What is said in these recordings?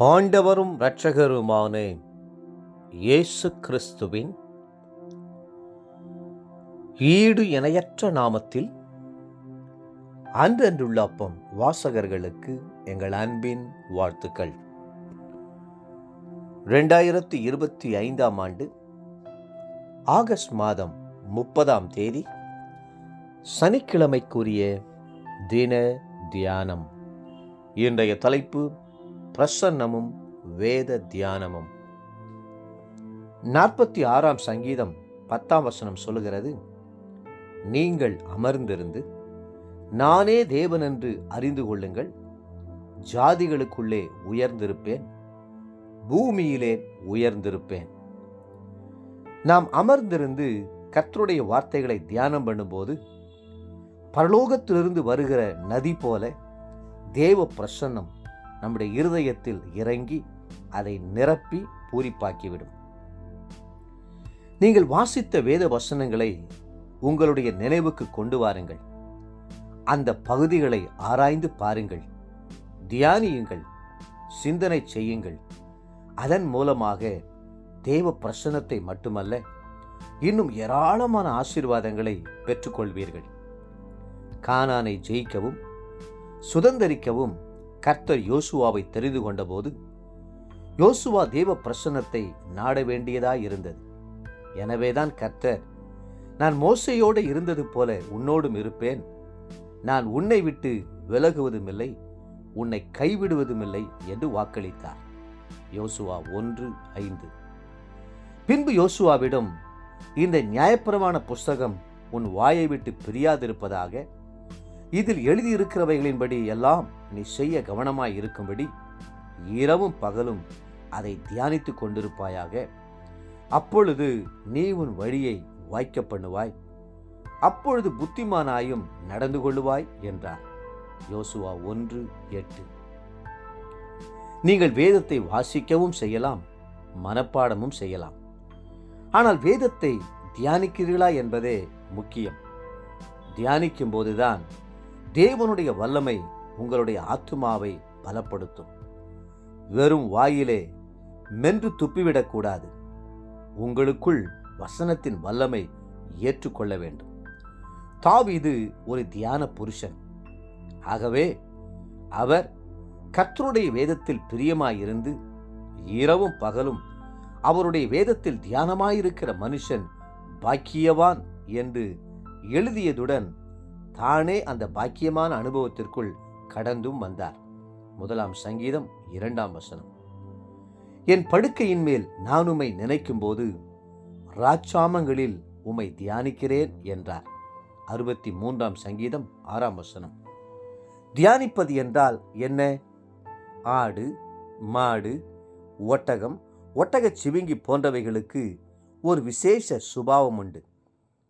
ஆண்டவரும் இரட்சகருமான இயேசு கிறிஸ்துவின் ஈடு இணையற்ற நாமத்தில் அன்றன்றுள்ள அப்பம் வாசகர்களுக்கு எங்கள் அன்பின் வாழ்த்துக்கள். 2025 ஆண்டு ஆகஸ்ட் மாதம் 30ஆம் தேதி சனிக்கிழமைக்குரிய தின தியானம். இன்றைய தலைப்பு பிரசன்னமும் வேத தியானமும். 46ஆம் சங்கீதம் 10ஆம் வசனம் சொல்லுகிறது, நீங்கள் அமர்ந்திருந்து நானே தேவன் என்று அறிந்து கொள்ளுங்கள், ஜாதிகளுக்குள்ளே உயர்ந்திருப்பேன், பூமியிலே உயர்ந்திருப்பேன். நாம் அமர்ந்திருந்து கர்த்தருடைய வார்த்தைகளை தியானம் பண்ணும்போது பரலோகத்திலிருந்து வருகிற நதி போல தேவ பிரசன்னம் நம்முடைய இருதயத்தில் இறங்கி அதை நிரப்பி பூரிப்பாக்கிவிடும். நீங்கள் வாசித்த வேத வசனங்களை உங்களுடைய நினைவுக்கு கொண்டு வாருங்கள். அந்த பகுதிகளை ஆராய்ந்து பாருங்கள், தியானியுங்கள், சிந்தனை செய்யுங்கள். அதன் மூலமாக தேவ பிரசன்னத்தை மட்டுமல்ல, இன்னும் ஏராளமான ஆசீர்வாதங்களை பெற்றுக்கொள்வீர்கள். கானானை ஜெயிக்கவும் சுதந்தரிக்கவும் கர்த்தர் யோசுவாவை தெரிந்து கொண்டபோது யோசுவா தேவ பிரசன்னத்தை நாட வேண்டியதாய் இருந்தது. எனவேதான் கர்த்தர், நான் மோசேயோடு இருந்தது போல உன்னோடும் இருப்பேன், நான் உன்னை விட்டு விலகுவதுமில்லை, உன்னை கைவிடுவதுமில்லை என்று வாக்களித்தார். யோசுவா 1:5. பின்பு யோசுவாவிடம், இந்த நியாயப்பிரமாண புஸ்தகம் உன் வாயை விட்டு பிரியாதிருப்பதாக, இதில் எழுதியிருக்கிறவைகளின்படி எல்லாம் நீ செய்ய கவனமாய் இருக்கும்படி இரவும் பகலும் அதை தியானித்துக் கொண்டிருப்பாயாக. அப்பொழுது நீ உன் வழியை வாய்க்க பண்ணுவாய், அப்பொழுது புத்திமானாயும் நடந்து கொள்ளுவாய் என்றார். யோசுவா 1:8. நீங்கள் வேதத்தை வாசிக்கவும் செய்யலாம், மனப்பாடமும் செய்யலாம். ஆனால் வேதத்தை தியானிக்கிறீர்களா என்பதே முக்கியம். தியானிக்கும் போதுதான் தேவனுடைய வல்லமை உங்களுடைய ஆத்துமாவை பலப்படுத்தும். வெறும் வாயிலே மென்று துப்பிவிடக்கூடாது. உங்களுக்குள் வசனத்தின் வல்லமை ஏற்றுக்கொள்ள வேண்டும். தாவீது ஒரு தியான புருஷன். ஆகவே அவர் கர்த்தருடைய வேதத்தில் பிரியமாயிருந்து இரவும் பகலும் அவருடைய வேதத்தில் தியானமாயிருக்கிற மனுஷன் பாக்கியவான் என்று எழுதியதுடன் தானே அந்த பாக்கியமான அனுபவத்திற்குள் கடந்தும் வந்தார். 1 சங்கீதம் 2ஆம் வசனம். என் படுக்கையின் மேல் நான் உம்மை நினைக்கும் போது ராட்சாமங்களில் உம்மை தியானிக்கிறேன் என்றார். 63ஆம் சங்கீதம் 6ஆம் வசனம். தியானிப்பது என்றால் என்ன? ஆடு, மாடு, ஒட்டகம், ஒட்டகச் சிவிங்கி போன்றவைகளுக்கு ஒரு விசேஷ சுபாவம் உண்டு.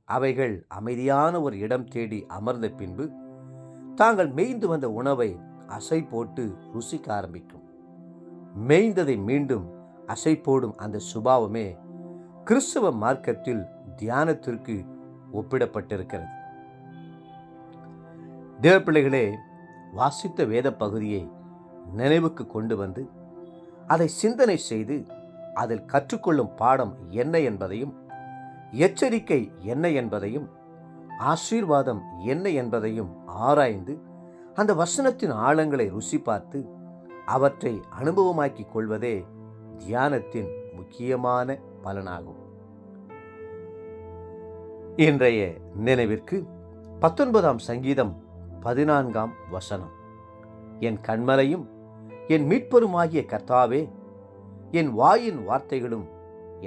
அவைகள் அமைதியான ஒரு இடம் தேடி அமர்ந்த பின்பு தாங்கள் மேய்ந்து வந்த உணவை அசை போட்டு ருசிக்க ஆரம்பிக்கும். மேய்ந்ததை மீண்டும் அசை போடும் அந்த சுபாவமே கிறிஸ்தவ மார்க்கத்தில் தியானத்திற்கு ஒப்பிடப்பட்டிருக்கிறது. தேவப்பிள்ளைகளே, வாசித்த வேத பகுதியை நினைவுக்கு கொண்டு வந்து அதை சிந்தனை செய்து அதில் கற்றுக்கொள்ளும் பாடம் என்ன என்பதையும், எச்சரிக்கை என்ன என்பதையும், ஆசீர்வாதம் என்ன என்பதையும் ஆராய்ந்து அந்த வசனத்தின் ஆழங்களை ருசி பார்த்து அவற்றை அனுபவமாக்கிக் கொள்வதே தியானத்தின் முக்கியமான பலனாகும். இன்றைய நினைவிற்கு 19ஆம் சங்கீதம் 14ஆம் வசனம். என் கண்மலையும் என் மீட்பருமாகிய கர்த்தாவே, என் வாயின் வார்த்தைகளும்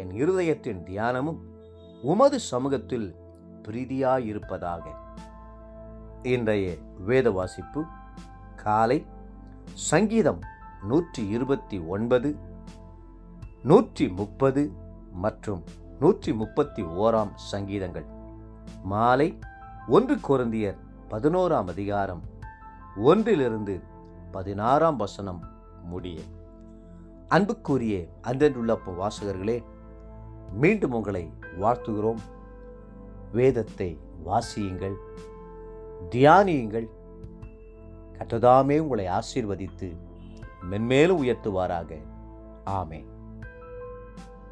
என் இருதயத்தின் தியானமும் உமது சமூகத்தில் பிரீதியாயிருப்பதாக. இன்றைய வேத வாசிப்பு காலை சங்கீதம் 129, 130 மற்றும் 131ஆம் சங்கீதங்கள். மாலை 1 கொரிந்தியர் 11ஆம் அதிகாரம் 1-16ஆம் வசனம் முடிய. அன்புக்குரிய அன்றன்றுள்ள வாசகர்களே, மீண்டும் உங்களை வாழ்த்துகிறோம். வேதத்தை வாசியுங்கள், தியானியுங்கள். கர்த்தர் உங்களை ஆசீர்வதித்து மென்மேலும் உயர்த்துவாராக. ஆமென்.